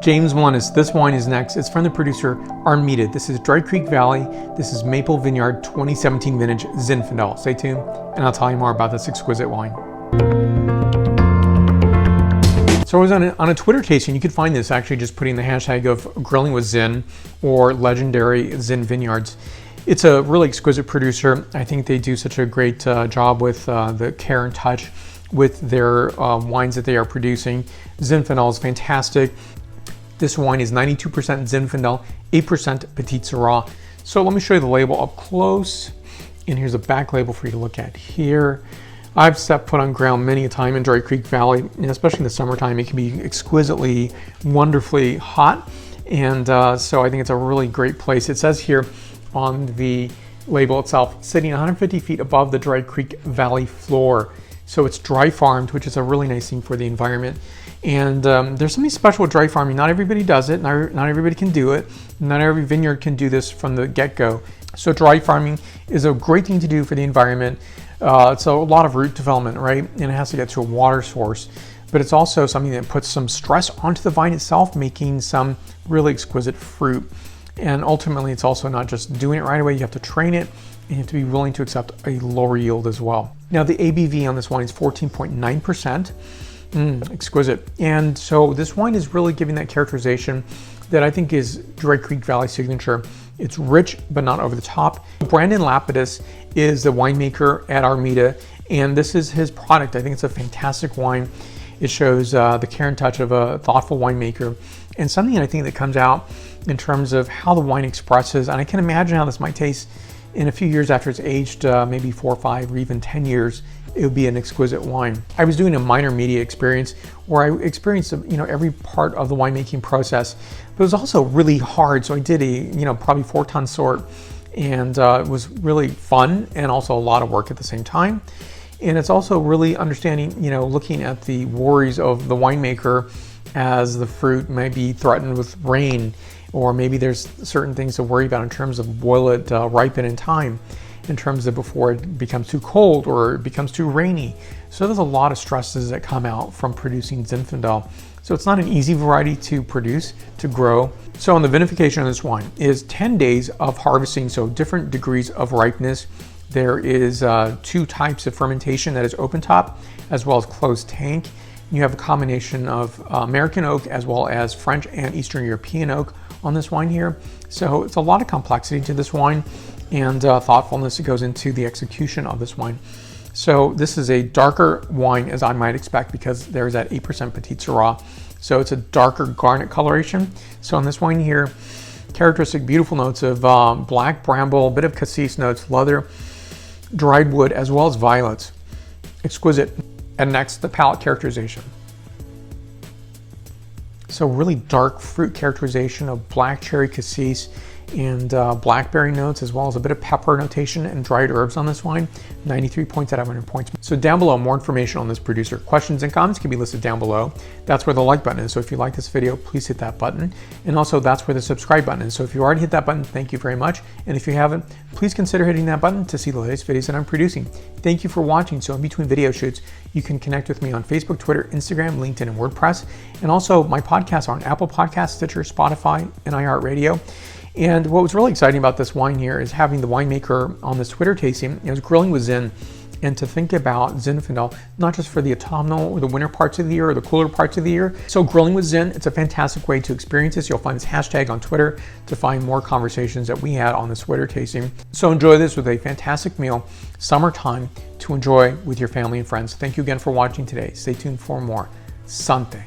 James Melendez, this wine is next. It's from the producer Armida. This is Dry Creek Valley. This is Maple Vineyard 2017 Vintage Zinfandel. Stay tuned and I'll tell you more about this exquisite wine. So I was on a Twitter tasting. You could find this actually just putting the hashtag of grilling with Zin or legendary Zin Vineyards. It's a really exquisite producer. I think they do such a great job with the care and touch with their wines that they are producing. Zinfandel is fantastic. This wine is 92% Zinfandel, 8% Petit Syrah. So let me show you the label up close. And here's a back label for you to look at here. I've stepped foot on ground many a time in Dry Creek Valley, and especially in the summertime, it can be exquisitely, wonderfully hot. And so I think it's a really great place. It says here on the label itself, sitting 150 feet above the Dry Creek Valley floor. So it's dry farmed, which is a really nice thing for the environment. And there's something special with dry farming. Not everybody does it, not everybody can do it. Not every vineyard can do this from the get-go. So dry farming is a great thing to do for the environment. It's a lot of root development, right? And it has to get to a water source. But it's also something that puts some stress onto the vine itself, making some really exquisite fruit. And ultimately, it's also not just doing it right away. You have to train it, and you have to be willing to accept a lower yield as well. Now, the ABV on this wine is 14.9%. Exquisite. And so this wine is really giving that characterization that I think is Dry Creek Valley signature. It's rich, but not over the top. Brandon Lapidus is the winemaker at Armida, and this is his product. I think it's a fantastic wine. It shows the care and touch of a thoughtful winemaker, and something I think that comes out in terms of how the wine expresses, and I can imagine how this might taste in a few years after it's aged, maybe 4 or 5 or even 10 years. It would be an exquisite wine. I was doing a minor media experience where I experienced every part of the winemaking process, but it was also really hard. So I did a probably 4-ton sort, and it was really fun and also a lot of work at the same time. And it's also really understanding, looking at the worries of the winemaker as the fruit might be threatened with rain, or maybe there's certain things to worry about in terms of will it ripen in time, in terms of before it becomes too cold or it becomes too rainy. So there's a lot of stresses that come out from producing Zinfandel. So it's not an easy variety to produce, to grow. So on the vinification of this wine is 10 days of harvesting, so different degrees of ripeness. There is 2 types of fermentation, that is open top as well as closed tank. You have a combination of American oak as well as French and Eastern European oak on this wine here. So it's a lot of complexity to this wine and thoughtfulness that goes into the execution of this wine. So this is a darker wine, as I might expect, because there's that 8% Petit Syrah. So it's a darker garnet coloration. So on this wine here, characteristic beautiful notes of black bramble, a bit of cassis notes, leather, dried wood, as well as violets. Exquisite. And next, the palate characterization. So really dark fruit characterization of black cherry cassis and blackberry notes, as well as a bit of pepper notation and dried herbs on this wine. 93 points out of 100 points. So down below, more information on this producer. Questions and comments can be listed down below. That's where the like button is. So if you like this video, please hit that button. And also that's where the subscribe button is. So if you already hit that button, thank you very much. And if you haven't, please consider hitting that button to see the latest videos that I'm producing. Thank you for watching. So in between video shoots, you can connect with me on Facebook, Twitter, Instagram, LinkedIn, and WordPress. And also my podcasts are on Apple Podcasts, Stitcher, Spotify, and iHeartRadio. And what was really exciting about this wine here is having the winemaker on this Twitter tasting. It was grilling with Zin, and to think about Zinfandel, not just for the autumnal or the winter parts of the year or the cooler parts of the year. So grilling with Zin, it's a fantastic way to experience this. You'll find this hashtag on Twitter to find more conversations that we had on this Twitter tasting. So enjoy this with a fantastic meal, summertime, to enjoy with your family and friends. Thank you again for watching today. Stay tuned for more. Sante.